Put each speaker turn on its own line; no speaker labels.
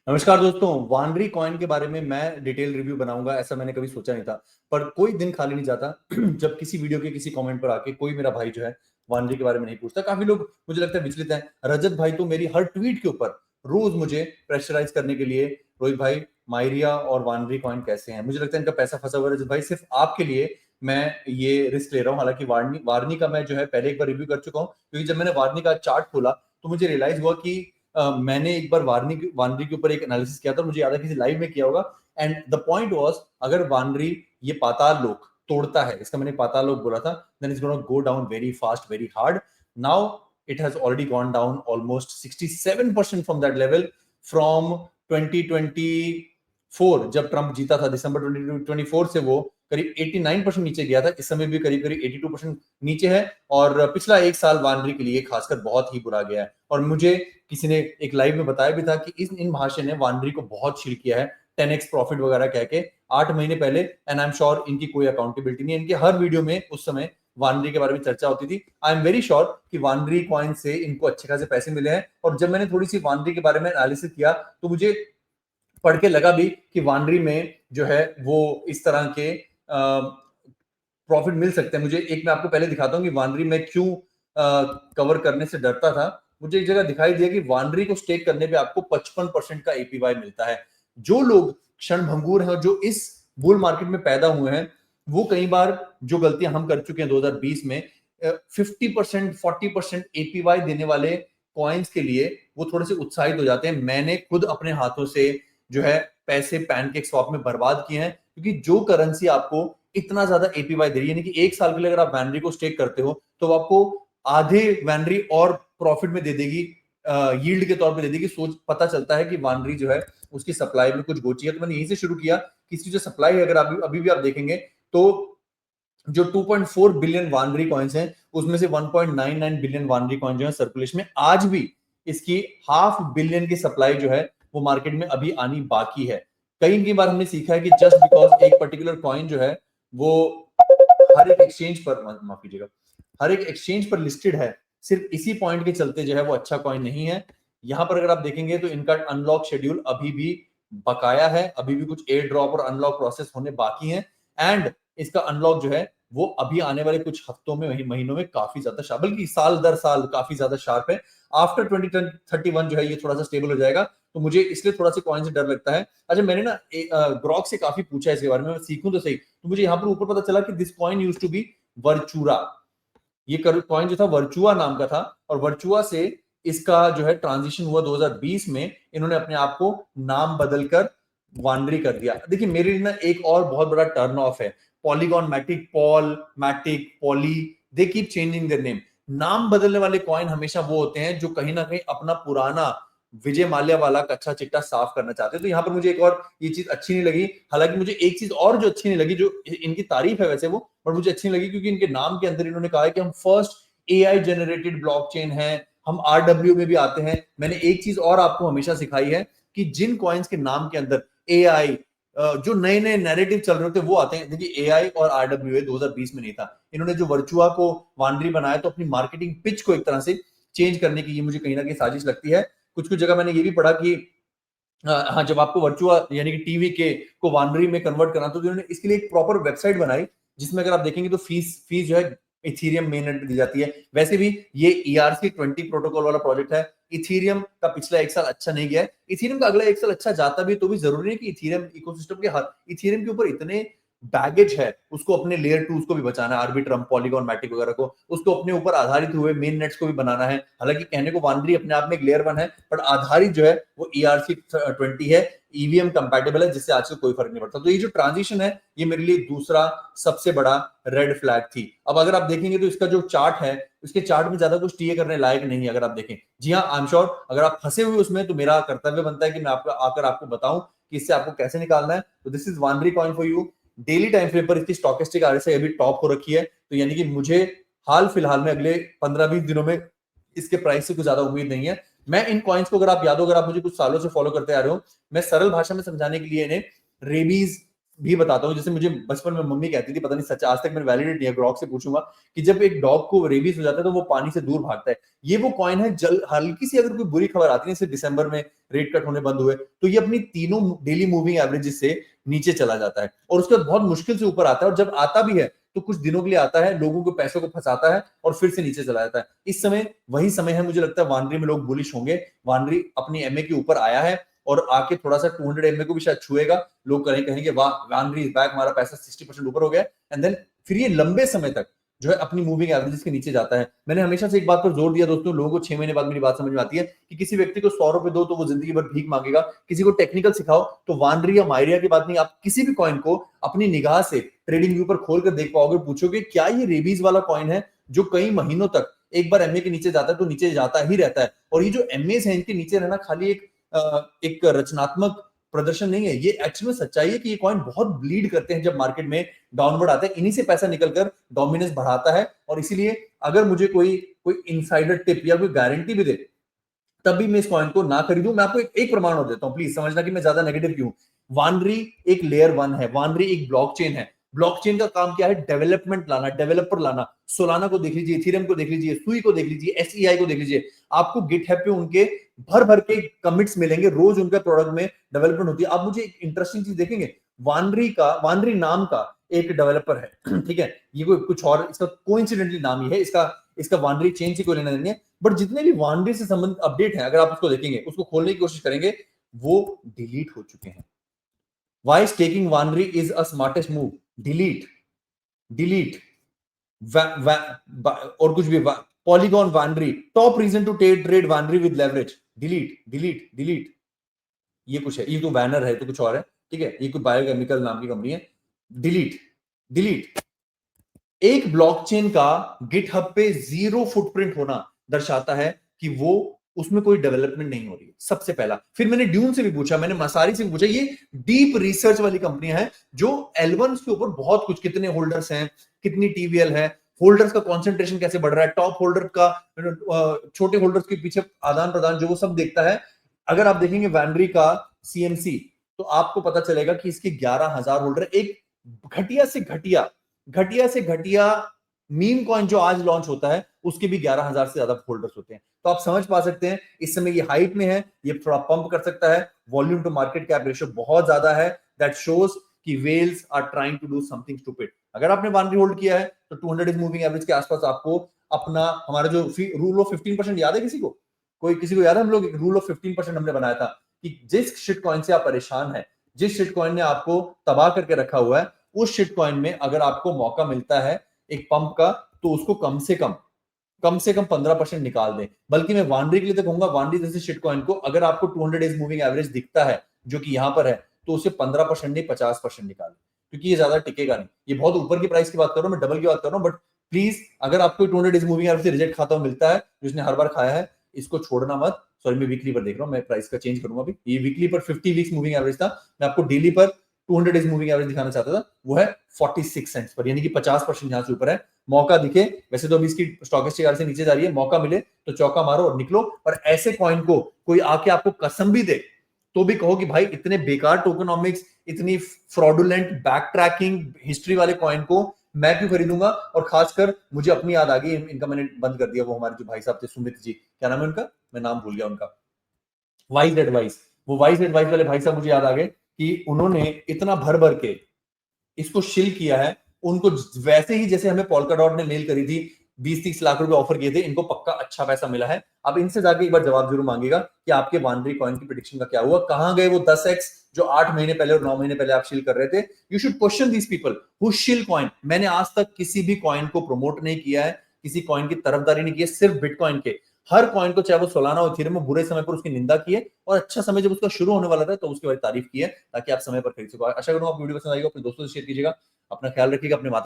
नमस्कार दोस्तों, वानरी कॉइन के बारे में मैं डिटेल रिव्यू बनाऊंगा, ऐसा मैंने कभी सोचा नहीं था। पर कोई दिन खाली नहीं जाता जब किसी वीडियो के किसी कमेंट पर आके कोई मेरा भाई जो है वानरी के बारे में नहीं पूछता। काफी लोग मुझे लगता है विचलित हैं। रजत भाई तो मेरी हर ट्वीट के ऊपर रोज मुझे प्रेशराइज करने के लिए, रोहित भाई माइरिया और वानरी कॉइन कैसे हैं। मुझे लगता है इनका पैसा फंसा हुआ है। रजत भाई, सिर्फ आपके लिए मैं ये रिस्क ले रहा हूँ। हालांकि वार्नी वार्नी का मैं जो है पहले एक बार रिव्यू कर चुका हूँ, क्योंकि जब मैंने वार्नी का चार्ट खोला तो मुझे रियलाइज हुआ कि मैंने एक बार वानरी के ऊपर एक एनालिसिस किया था, मुझे याद है किसी लाइव में किया होगा। एंड द पॉइंट वाज, अगर वानरी ये पाताल लोक तोड़ता है, इसका मैंने पाताल लोक बोला था, then it's gonna go down very fast, very hard. Now it has already gone down almost 67% from that level, from 2024 जब ट्रंप जीता था दिसंबर 2024 से वो करीब 89% नीचे गया था। इस समय भी करीब करीब 82% नीचे है। और पिछला एक साल वानरी के लिए खासकर बहुत ही बुरा गया है। और मुझे किसी ने एक लाइव में बताया भी था कि इन भाषण ने वानरी को बहुत शील किया है, 10x प्रॉफिट वगैरह कह के 8 महीने पहले। एंड आई एम श्योर इनकी कोई अकाउंटेबिलिटी नहीं है। इनके हर वीडियो में उस समय वानरी के बारे में चर्चा होती थी। आई एम वेरी श्योर कि वानरी कॉइन से इनको अच्छे खासे पैसे मिले हैं। और जब मैंने थोड़ी सी वानरी के बारे में एनालिसिस किया तो मुझे पढ़ के लगा भी कि वानरी में जो है वो इस तरह के प्रॉफिट मिल सकते हैं। मुझे एक मैं आपको पहले दिखाता हूँ कि वानरी में क्यों कवर करने से डरता था। मुझे एक जगह दिखाई दिया कि वानरी को स्टेक करने पे आपको 55% का एपीवाई मिलता है। जो लोग क्षणभंगुर हैं और जो इस बुल मार्केट में पैदा हुए हैं, वो कई बार जो गलतियां हम कर चुके हैं 2020 में, 50% 40% एपीवाई देने वाले कॉइन्स के लिए वो थोड़े से उत्साहित हो जाते हैं। मैंने खुद अपने हाथों से जो है पैसे पैनकेक स्वैप में बर्बाद किए हैं, क्योंकि जो करेंसी आपको इतना ज्यादा एपीवाई दे रही है, यानी कि एक साल के लिए अगर आप वैनरी को स्टेक करते हो तो आपको आधे वैनरी और प्रॉफिट में दे देगी, यील्ड के तौर पे दे देगी। सोच पता चलता है कि वानरी जो है उसकी सप्लाई में कुछ गोची है। तो मैंने यहीं से शुरू किया कि इसकी जो सप्लाई है, अगर अभी भी आप देखेंगे तो जो 2.4 बिलियन वानरी कॉइन्स हैं उसमें से 1.99 बिलियन वानरी कॉइन जो है सर्कुलेशन में। आज भी इसकी हाफ बिलियन की सप्लाई जो है वो मार्केट में अभी आनी बाकी है। कई बार हमने सीखा है कि जस्ट बिकॉज एक पर्टिकुलर कॉइन जो है वो हर एक एक्सचेंज पर, माफ कीजिएगा, हर एक एक्सचेंज पर लिस्टेड है, सिर्फ इसी पॉइंट के चलते जो है वो अच्छा कॉइन नहीं है। यहां पर अगर आप देखेंगे तो इनका अनलॉक शेड्यूल अभी भी बकाया है, अभी भी कुछ एयर ड्रॉप और अनलॉक प्रोसेस होने बाकी है। एंड इसका अनलॉक जो है वो अभी आने वाले कुछ हफ्तों में, वही महीनों में काफी ज्यादा शार्प, बल्कि साल दर साल काफी ज्यादा शार्प है। आफ्टर 2031 जो है ये थोड़ा सा स्टेबल हो जाएगा। तो मुझे इसलिए थोड़ा सा कॉइन से डर लगता है। अच्छा, मैंने ना ग्रॉक से काफी पूछा इसके बारे में, मैं सीखूं तो सही। तो मुझे यहाँ पर ऊपर पता चला कि this coin used to be वर्चूरा। ये कॉइन जो था वर्चुआ नाम का था, और वर्चुआ से इसका जो है ट्रांजिशन हुआ 2020 में। इन्होंने अपने आप को नाम बदलकर वानरी कर दिया। देखिए, मेरे लिए ना एक और बहुत बड़ा टर्न ऑफ है Polygon Matic, Pol Matic, Poly, they keep changing their name. नाम बदलने वाले कॉइन हमेशा वो होते हैं जो कहीं ना कहीं अपना पुराना विजय माल्या वाला कच्चा चिट्टा साफ करना चाहते हैं। तो यहाँ पर मुझे एक और ये चीज अच्छी नहीं लगी। हालांकि मुझे एक चीज और जो अच्छी नहीं लगी, जो इनकी तारीफ है वैसे वो, पर मुझे अच्छी नहीं लगी क्योंकि इनके नाम के अंदर इन्होंने कहा है कि हम फर्स्ट एआई जनरेटेड ब्लॉकचेन है, हम आरडब्ल्यू में भी आते हैं। मैंने एक चीज और आपको हमेशा सिखाई है कि जिन कॉइन्स के नाम के अंदर एआई, जो नए नए नैरेटिव चल रहे होते हैं वो आते हैं। देखिए, एआई और आरडब्ल्यू 2020 में नहीं था। इन्होंने जो वर्चुआ को वानरी बनाया तो अपनी मार्केटिंग पिच को एक तरह से चेंज करने की ये मुझे कहीं ना कहीं साजिश लगती है। कुछ कुछ जगह मैंने ये भी पढ़ा कि हाँ, जब आपको वर्चुआ यानी कि टीवी के को वानरी में कन्वर्ट करना, तो उन्होंने इसके लिए एक प्रॉपर वेबसाइट बनाई, जिसमें अगर आप देखेंगे तो फीस जो है इथीरियम मेननेट पे दी जाती है। वैसे भी ये ERC20 प्रोटोकॉल वाला प्रोजेक्ट है। इथीरियम का पिछला एक साल अच्छा नहीं गया है। इथीरियम का अगला एक साल अच्छा जाता भी तो भी जरूरी है कि इथीरियम इकोसिस्टम के हर इथीरियम के ऊपर इतने बैगेज है, उसको अपने लेयर 2 को भी बचाना है, आर्बिट्रम, पॉलीगॉन मैटिक वगैरह को, उसको अपने ऊपर आधारित हुए मेन नेट्स को भी बनाना है। हालांकि कहने को वानरी अपने आप में एक लेयर 1 है, पर आधारित जो है वो ERC20 है, ईवीएम कंपैटिबल है, जिससे आजकल कोई फर्क नहीं पड़ता। तो ये जो ट्रांजिशन है ये मेरे लिए दूसरा सबसे बड़ा रेड फ्लैग थी। अब अगर आप देखेंगे तो इसका जो चार्ट है, उसके चार्ट में ज्यादा कुछ टीए करने लायक नहीं है। अगर आप देखें, जी हाँ, आई एम श्योर अगर आप फंसे हुए उसमें तो मेरा कर्तव्य बनता है कि मैं आकर आपको बताऊं कि इससे आपको कैसे निकालना है। तो दिस इज वानरी coin for you. Daily time frame पर इसकी स्टॉकेस्टिक आरएसआई अभी टॉप हो रखी है। तो यानी कि मुझे हाल फिलहाल में अगले 15-20 दिनों में इसके प्राइस से कुछ ज्यादा उम्मीद नहीं है। मैं इन कॉइन्स को, अगर आप याद हो, अगर आप मुझे कुछ सालों से फॉलो करते आ रहे हो, मैं सरल भाषा में समझाने के लिए इन्हें रेबीज भी बताता हूँ। जैसे मुझे बचपन में मम्मी कहती थी, पता नहीं सच, आज तक मैंने वैलिडेट नहीं है, ग्रॉक से पूछूंगा, कि जब एक डॉग को रेबीज हो जाता है तो वो पानी से दूर भागता है। ये वो कॉइन है, हल्की सी अगर कोई बुरी खबर आती है, जैसे दिसंबर में रेट कट होने बंद हुए, तो ये अपनी तीनों डेली मूविंग एवरेजेस से नीचे चला जाता है और उसके बाद बहुत मुश्किल से ऊपर आता है, और जब आता भी है तो कुछ दिनों के लिए आता है, लोगों को पैसों को फंसाता है और फिर से नीचे चला जाता है। इस समय वही समय है, मुझे लगता है वानरी में लोग बुलिश होंगे। वानरी अपनी एमए के ऊपर आया है और आके थोड़ा सा 200 एमए को भी शायद छुएगा, लोग कहेंगे वाह वानरी इज बैक, हमारा पैसा 60% ऊपर हो गया, एंड देन फिर ये लंबे समय तक जो है अपनी मूविंग एवरेजेस के नीचे जाता है। मैंने हमेशा से एक बात पर जोर दिया दोस्तों, लोगों को 6 महीने बाद मेरी बात समझ में आती है कि किसी व्यक्ति को 100 रुपए दो तो वो जिंदगी भर भीख मांगेगा, किसी को टेक्निकल सिखाओ तो वानरी या मायरिया की बात नहीं, आप किसी भी कॉइन को अपनी निगाह से ट्रेडिंग व्यू पर खोल कर देख पाओगे, पूछोगे क्या ये रेबीज वाला कॉइन है जो कई महीनों तक एक बार एमए के नीचे जाता है तो नीचे जाता ही रहता है। और ये जो एमए है इनके नीचे रहना खाली एक रचनात्मक प्रदर्शन नहीं है, ये एक्चुअली में सच्चाई है कि ये कॉइन बहुत ब्लीड करते हैं जब मार्केट में डाउनवर्ड आता है, इन्हीं से पैसा निकलकर डोमिनेंस बढ़ाता है। और इसीलिए अगर मुझे कोई कोई इनसाइडर टिप या कोई गारंटी भी दे तब भी मैं इस कॉइन को ना खरीदूं। मैं आपको एक प्रमाण और देता हूं, प्लीज समझना कि मैं ज्यादा नेगेटिव क्यों। वानरी एक लेयर 1 है, वानरी एक ब्लॉकचेन है। ब्लॉकचेन का काम क्या है? डेवलपमेंट लाना, डेवलपर लाना। सोलाना को देख लीजिए, इथेरियम को देख लीजिए, सुई को देख लीजिए, एसईआई को देख लीजिए, आपको गिटहब पे उनके भर भर के कमिट्स मिलेंगे, रोज उनके प्रोडक्ट में डेवलपमेंट होती है। आप मुझे एक इंटरेस्टिंग चीज देखेंगे, वानरी नाम का एक डेवलपर है ठीक है, ये कोई कुछ और, इसका कोइंसिडेंटली नाम ही है, इसका इसका वानरी चेन से कोई लेना देना नहीं है, बट जितने भी वानरी से संबंधित अपडेट है अगर आप उसको देखेंगे, उसको खोलने की कोशिश करेंगे, वो डिलीट हो चुके हैं। Why is taking Wanry is a smartest move? Delete, delete, और कुछ भी, Polygon Wanry, top reason to trade Wanry with leverage. Delete, delete, delete. ये कुछ है, ये तो बैनर है तो कुछ और है, ठीक है, ये कोई बायोकेमिकल नाम की कंपनी है। Delete, delete. एक ब्लॉकचेन का गिटहब पे 0 फुटप्रिंट होना दर्शाता है कि वो उसमें कोई डेवलपमेंट नहीं हो रही है, सबसे पहला। फिर मैंने ड्यून से भी पूछा, मैंने मसारी से भी पूछा, ये डीप रिसर्च वाली कंपनियां हैं जो L1 के ऊपर बहुत कुछ, कितने होल्डर्स हैं, कितनी टीवीएल है, होल्डर्स का कॉन्सेंट्रेशन कैसे बढ़ रहा है, टॉप होल्डर का छोटे होल्डर्स के पीछे आदान प्रदान, जो वो सब देखता है। अगर आप देखेंगे वैनरी का सीएमसी तो आपको पता चलेगा कि इसके 11,000 होल्डर, एक घटिया से घटिया मीम कॉइन जो आज लॉन्च होता है उसके भी 11,000 से ज्यादा होल्डर्स होते हैं। तो आप समझ पा सकते हैं इस समय ये हाइट में है, ये थोड़ा पंप कर सकता है, volume to market cap ratio बहुत ज्यादा है, दैट शोज कि whales are trying to do something stupid. अगर आपने वानरी होल्ड किया है तो 200 मूविंग एवरेज के आसपास आपको अपना, हमारा जो रूल ऑफ 15% याद है किसी को? किसी को याद है? हम लोग रूल ऑफ 15% हमने बनाया था कि जिस शिट कॉइन से आप परेशान है, जिस शिट कॉइन ने आपको तबाह करके रखा हुआ है, उस शिट कॉइन में अगर आपको मौका मिलता है एक पंप का, तो उसको कम से कम 15% निकाल दें। बल्कि मैं वानरी के लिए तो कहूंगा, वानरी जैसे शिट कॉइन को अगर आपको 200 डेज मूविंग एवरेज दिखता है जो कि यहां पर है, तो उसे 15% नहीं 50% निकालें, क्योंकि ये ज्यादा टिकेगा नहीं। ये बहुत ऊपर की प्राइस की बात कर रहा हूं मैं, डबल की बात कर रहा हूं, बट प्लीज अगर आपको 200 डेज मूविंग एवरेज से रिजेक्ट खाता हुआ मिलता है जिसने हर बार खाया है, इसको छोड़ना मत। सॉरी, मैं वीकली पर देख रहा हूं, मैं प्राइस का चेंज करूंगा अभी। ये वीकली पर 50 वीक्स मूविंग एवरेज था, मैं आपको डेली पर 200 डेज मूविंग एवरेज दिखाना चाहता था, वो है 46 सेंट्स पर, यानी कि 50% यहां से ऊपर है। मौका दिखे, वैसे तो अभी इसकी स्टॉक एक्सचेंज से नीचे जा रही है, मौका मिले तो चौका मारो और निकलो। और ऐसे कॉइन को कोई आके आपको कसम भी दे तो भी कहो कि भाई इतने बेकार टोकनॉमिक्स, इतनी फ्रॉडुलेंट बैक ट्रैकिंग हिस्ट्री वाले कॉइन को मैं क्यों खरीदूंगा। और खासकर मुझे अपनी याद आ गई, इनका मैंने बंद कर दिया, वो हमारे जो भाई साहब थे सुमित जी, क्या नाम है उनका, मैं नाम भूल गया उनका, वाइज एडवाइस, वो वाइज एडवाइस वाले भाई साहब मुझे याद आ गए कि उन्होंने इतना भर भर के इसको शिल किया है। उनको वैसे ही जैसे हमें पोल्काडॉट ने मेल करी थी, 20-30 लाख रुपए ऑफर किए थे, इनको पक्का अच्छा पैसा मिला है। अब इनसे जाके एक बार जवाब जरूर मांगेगा कि आपके वानरी कॉइन की प्रेडिक्शन का क्या हुआ, कहां गए वो 10x जो 8 महीने पहले और 9 महीने पहले आप शिल कर रहे थे। You should question these people who shill coin. मैंने आज तक किसी भी कॉइन को प्रमोट नहीं किया है, किसी कॉइन की तरफदारी नहीं की है, सिर्फ बिटकॉइन के हर कॉइन को, चाहे वो सोलाना हो, इथेरियम, बुरे समय पर उसकी निंदा की है, और अच्छा समय जब उसका शुरू होने वाला था तो उसकी बड़ी तारीफ की है, ताकि आप समय पर खरीद सको। आशा करूंगा आप वीडियो पसंद आएगा, अपने दोस्तों से शेयर कीजिएगा, अपना ख्याल रखिएगा, अपने माता